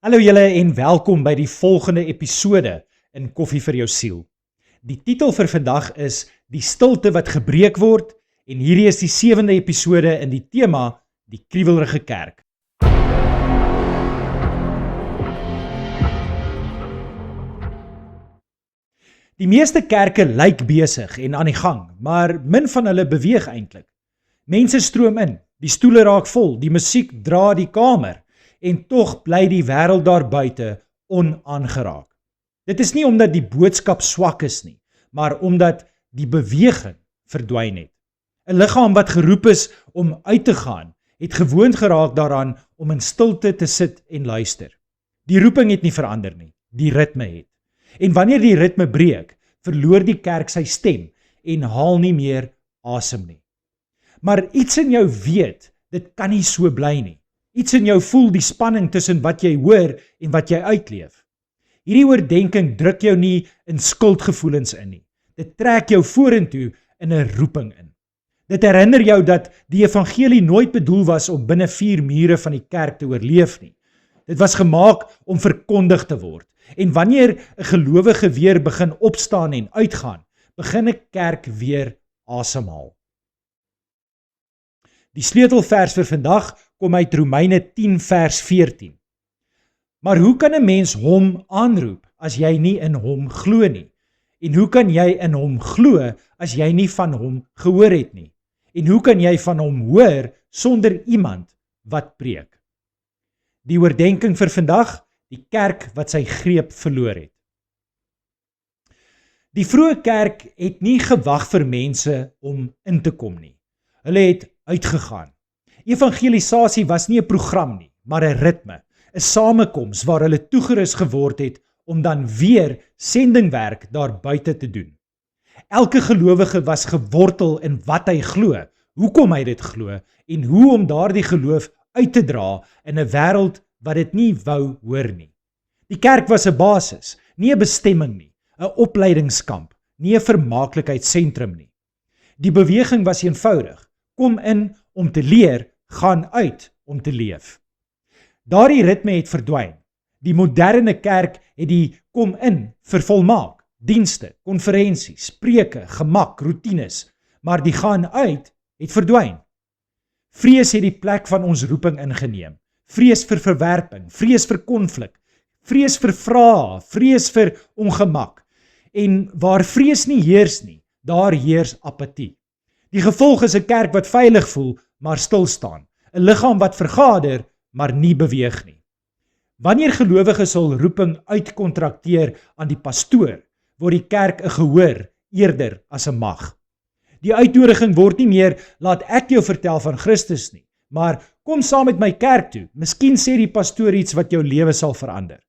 Hallo julle en welkom by die volgende episode in Koffie vir jou siel. Die titel vir vandag is Die stilte wat gebreek word en hierdie is die 7de episode in die tema Die kriewelrige kerk. Die meeste kerke lyk besig en aan die gang, maar min van hulle beweeg eintlik. Mense stroom in, die stoele raak vol, die musiek dra die kamer en tog bly die wêreld daar buite onaangeraak. Dit is nie omdat die boodskap swak is nie, maar omdat die beweging verdwyn het. 'n Liggaam wat geroep is om uit te gaan, het gewoond geraak daaraan om in stilte te sit en luister. Die roeping het nie verander nie, die ritme het. En wanneer die ritme breek, verloor die kerk sy stem en haal nie meer asem nie. Maar iets in jou weet, dit kan nie so bly nie. Iets in jou voel die spanning tussen wat jy hoor en wat jy uitleef. Hierdie oordenking druk jou nie in skuldgevoelens in nie. Dit trek jou vorentoe in 'n roeping in. Dit herinner jou dat die evangelie nooit bedoel was om binne 4 mure van die kerk te oorleef nie. Dit was gemaak om verkondig te word. En wanneer 'n gelowige weer begin opstaan en uitgaan, begin 'n kerk weer asemhaal. Die sleutelvers vir vandag kom uit Romeine 10 vers 14. Maar hoe kan 'n mens hom aanroep as jy nie in hom glo nie? En hoe kan jy in hom glo as jy nie van hom gehoor het nie? En hoe kan jy van hom hoor sonder iemand wat preek? Die oordenking vir vandag, die kerk wat sy greep verloor het. Die vroeë kerk het nie gewag vir mense om in te kom nie. Hulle het uitgegaan. Evangelisasie was nie 'n program nie, maar 'n ritme, 'n samekoms waar hulle toegerus geword het om dan weer sendingwerk daar buite te doen. Elke gelowige was gewortel in wat hy glo, hoekom hy dit glo en hoe om daardie geloof uit te dra in 'n wêreld wat dit nie wou hoor nie. Die kerk was 'n basis, nie 'n bestemming nie, 'n opleidingskamp, nie 'n vermaaklikheidssentrum nie. Die beweging was eenvoudig: kom in om te leer, gaan uit om te leef. Daardie ritme het verdwyn. Die moderne kerk het die kom in vervolmaak, dienste, konferensies, preke, gemak, roetines, maar die gaan uit het verdwyn. Vrees het die plek van ons roeping ingeneem. Vrees vir verwerping, vrees vir konflik, vrees vir vrae, vrees vir ongemak. En waar vrees nie heers nie, daar heers apatie. Die gevolg is 'n kerk wat veilig voel, maar stil staan. 'n Liggaam wat vergader, maar nie beweeg nie. Wanneer gelowiges hul roeping uitkontrakteer aan die pastoor, word die kerk 'n gehoor eerder as 'n mag. Die uitnodiging word nie meer, laat ek jou vertel van Christus nie, maar kom saam met my kerk toe, miskien sê die pastoor iets wat jou lewe sal verander.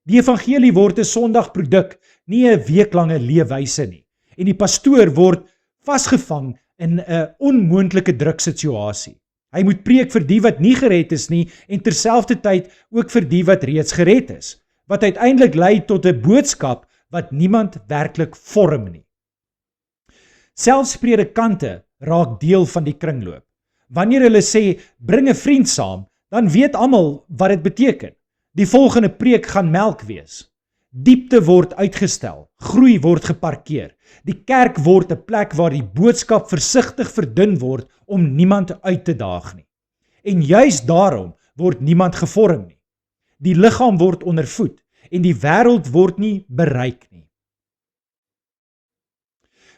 Die evangelie word 'n Sondagproduk, nie 'n weeklange leefwyse nie. En die pastoor word vasgevang in 'n onmoontlike druksituasie. Hy moet preek vir die wat nie gered is nie en terselfdertyd ook vir die wat reeds gered is, wat uiteindelik lei tot 'n boodskap wat niemand werklik vorm nie. Selfs predikante raak deel van die kringloop. Wanneer hulle sê, bring 'n vriend saam, dan weet almal wat dit beteken. Die volgende preek gaan melk wees. Diepte word uitgestel, groei word geparkeer. Die kerk word 'n plek waar die boodskap versigtig verdun word om niemand uit te daag nie. En juis daarom word niemand gevorm nie. Die liggaam word ondervoed en die wêreld word nie bereik nie.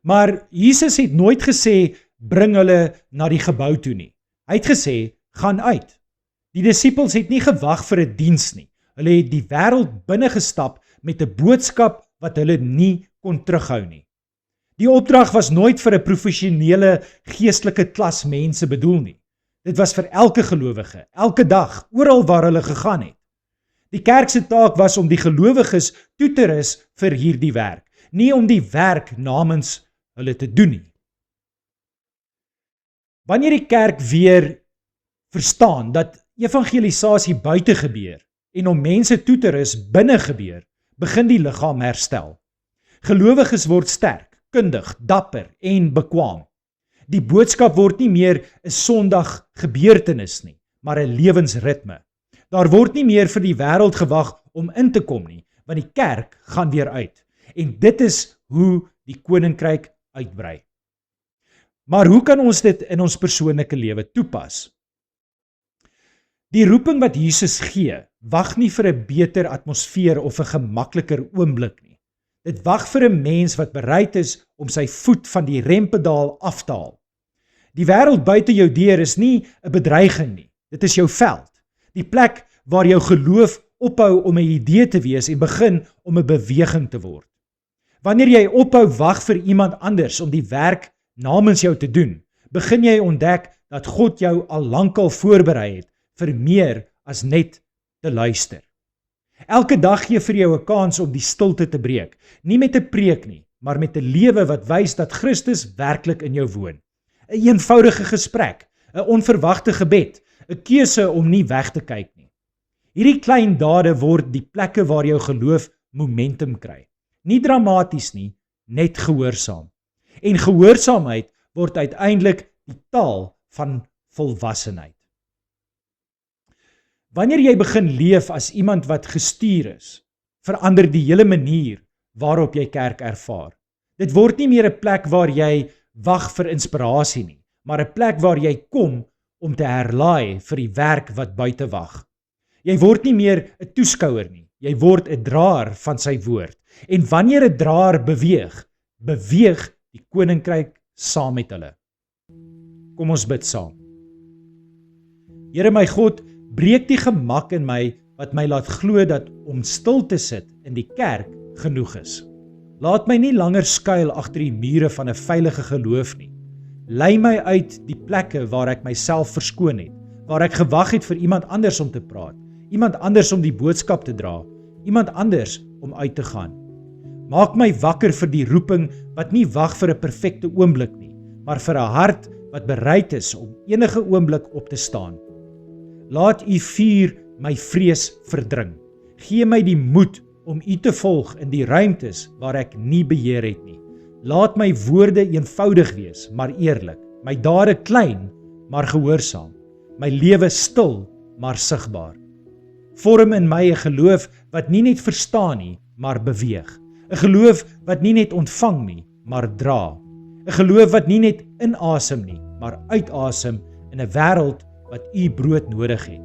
Maar Jesus het nooit gesê, bring hulle na die gebou toe nie. Hy het gesê, gaan uit. Die disippels het nie gewag vir 'n diens nie. Hulle het die wêreld binne gestap met 'n boodskap wat hulle nie kon terughou nie. Die opdrag was nooit vir 'n professionele geestelike klas mense bedoel nie. Dit was vir elke gelowige, elke dag, oral waar hulle gegaan het. Die kerk se taak was om die gelowiges toe te rus vir hierdie werk, nie om die werk namens hulle te doen nie. Wanneer die kerk weer verstaan dat evangelisasie buite gebeur en om mense toe te rus binne gebeur, begin die liggaam herstel. Gelowiges word sterk, kundig, dapper en bekwaam. Die boodskap word nie meer 'n Sondag gebeurtenis nie, maar 'n lewensritme. Daar word nie meer vir die wêreld gewag om in te kom nie, want die kerk gaan weer uit. En dit is hoe die koninkryk uitbrei. Maar hoe kan ons dit in ons persoonlike lewe toepas? Die roeping wat Jesus gee, wag nie vir 'n beter atmosfeer of 'n gemakliker oomblik nie. Dit wag vir 'n mens wat bereid is om sy voet van die rempedaal af te haal. Die wêreld buite jou deur is nie 'n bedreiging nie. Dit is jou veld. Die plek waar jou geloof ophou om 'n idee te wees en begin om 'n beweging te word. Wanneer jy ophou wag vir iemand anders om die werk namens jou te doen, begin jy ontdek dat God jou al lankal voorberei het vir meer as net te luister. Elke dag gee vir jou 'n kans om die stilte te breek, nie met 'n preek nie, maar met 'n lewe wat wys dat Christus werklik in jou woon. 'n Eenvoudige gesprek, 'n onverwagte gebed, 'n keuse om nie weg te kyk nie. Hierdie klein dade word die plekke waar jou geloof momentum kry. Nie dramaties nie, net gehoorsaam. En gehoorsaamheid word uiteindelik die taal van volwassenheid. Wanneer jy begin leef as iemand wat gestuur is, verander die hele manier waarop jy kerk ervaar. Dit word nie meer 'n plek waar jy wag vir inspirasie nie, maar 'n plek waar jy kom om te herlaai vir die werk wat buite wag. Jy word nie meer 'n toeskouer nie, jy word 'n draer van sy woord. En wanneer 'n draer beweeg, beweeg die koninkryk saam met hulle. Kom ons bid saam. Here my God, breek die gemak in my wat my laat glo dat om stil te sit in die kerk genoeg is. Laat my nie langer skuil agter die mure van 'n veilige geloof nie. Lei my uit die plekke waar ek myself verskoon het, waar ek gewag het vir iemand anders om te praat, iemand anders om die boodskap te dra, iemand anders om uit te gaan. Maak my wakker vir die roeping wat nie wag vir 'n perfekte oomblik nie, maar vir 'n hart wat bereid is om enige oomblik op te staan. Laat u vuur my vrees verdring. Gee my die moed om u te volg in die ruimtes waar ek nie beheer het nie. Laat my woorde eenvoudig wees, maar eerlik. My dade klein, maar gehoorsaam. My lewe stil, maar sigbaar. Vorm in my 'n geloof wat nie net verstaan nie, maar beweeg. 'n Geloof wat nie net ontvang nie, maar dra. 'n Geloof wat nie net inasem nie, maar uitasem in 'n wêreld wat u brood nodig het.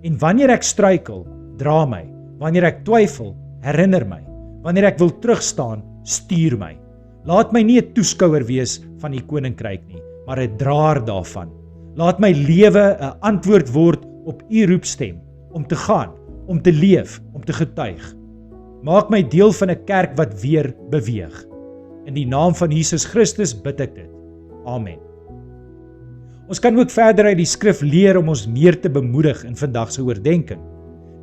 En wanneer ek struikel, dra my. Wanneer ek twyfel, herinner my. Wanneer ek wil terugstaan, stuur my. Laat my nie 'n toeskouer wees van die koninkryk nie, maar 'n draer daarvan. Laat my lewe 'n antwoord word op u roepstem, om te gaan, om te leef, om te getuig. Maak my deel van 'n kerk wat weer beweeg. In die naam van Jesus Christus bid ek dit. Amen. Ons kan ook verder uit die skrif leer om ons meer te bemoedig in vandag se oordeenking.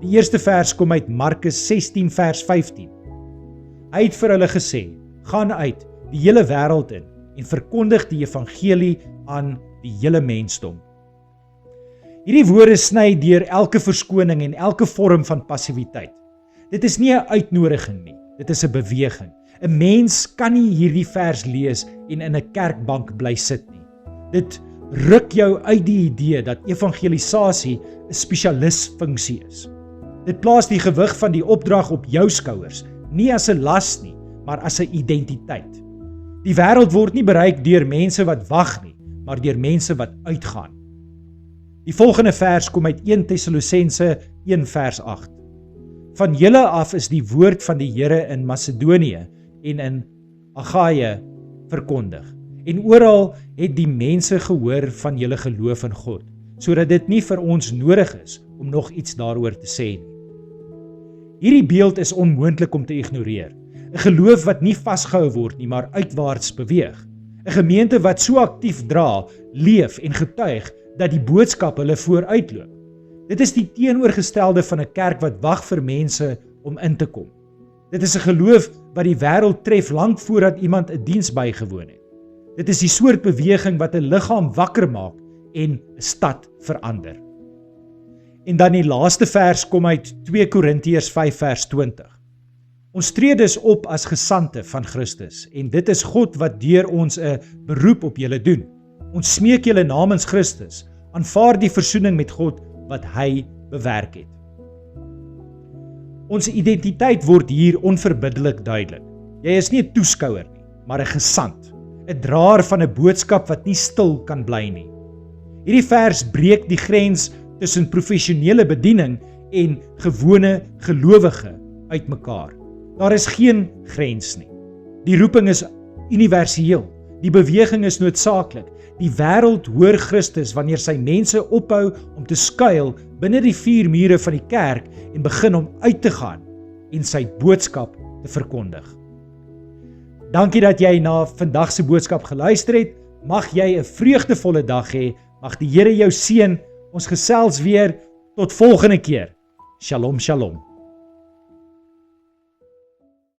Die eerste vers kom uit Markus 16 vers 15. Hy het vir hulle gesê, gaan uit die hele wêreld in en verkondig die evangelie aan die hele mensdom. Hierdie woorde sny deur elke verskoning en elke vorm van passiwiteit. Dit is nie 'n uitnodiging nie, dit is 'n beweging. 'n Mens kan nie hierdie vers lees en in 'n kerkbank bly sit nie. Dit ruk jou uit die idee dat evangelisasie 'n spesialisfunksie is. Dit plaas die gewig van die opdrag op jou skouers, nie as 'n las nie, maar as 'n identiteit. Die wêreld word nie bereik deur mense wat wag nie, maar deur mense wat uitgaan. Die volgende vers kom uit 1 Tessalonisense 1 vers 8. Van julle af is die woord van die Here in Macedonië en in Agaia verkondig. En oral het die mense gehoor van julle geloof in God, sodat dit nie vir ons nodig is om nog iets daaroor te sê nie. Hierdie beeld is onmoontlik om te ignoreer. 'n Geloof wat nie vasgehou word nie, maar uitwaarts beweeg. 'n Gemeente wat so aktief dra, leef en getuig dat die boodskap hulle vooruitloop. Dit is die teenoorgestelde van 'n kerk wat wag vir mense om in te kom. Dit is 'n geloof wat die wêreld tref lank voordat iemand 'n diens bygewoon het. Dit is die soort beweging wat 'n liggaam wakker maak en 'n stad verander. En dan die laaste vers kom uit 2 Korintiërs 5 vers 20. Ons tree dus op as gesandte van Christus en dit is God wat deur ons 'n beroep op julle doen. Ons smeek julle namens Christus, aanvaar die versoening met God wat hy bewerk het. Ons identiteit word hier onverbiddelik duidelik. Jy is nie 'n toeskouer nie, maar 'n gesant, 'n draer van 'n boodskap wat nie stil kan bly nie. Hierdie vers breek die grens tussen professionele bediening en gewone gelowige uitmekaar. Daar is geen grens nie. Die roeping is universeel. Die beweging is noodsaaklik. Die wêreld hoor Christus wanneer sy mense ophou om te skuil binne die 4 mure van die kerk en begin om uit te gaan en sy boodskap te verkondig. Dankie dat jy na vandag se boodskap geluister het. Mag jy 'n vreugdevolle dag hê. Mag die Here jou seën. Ons gesels weer tot volgende keer. Shalom, shalom.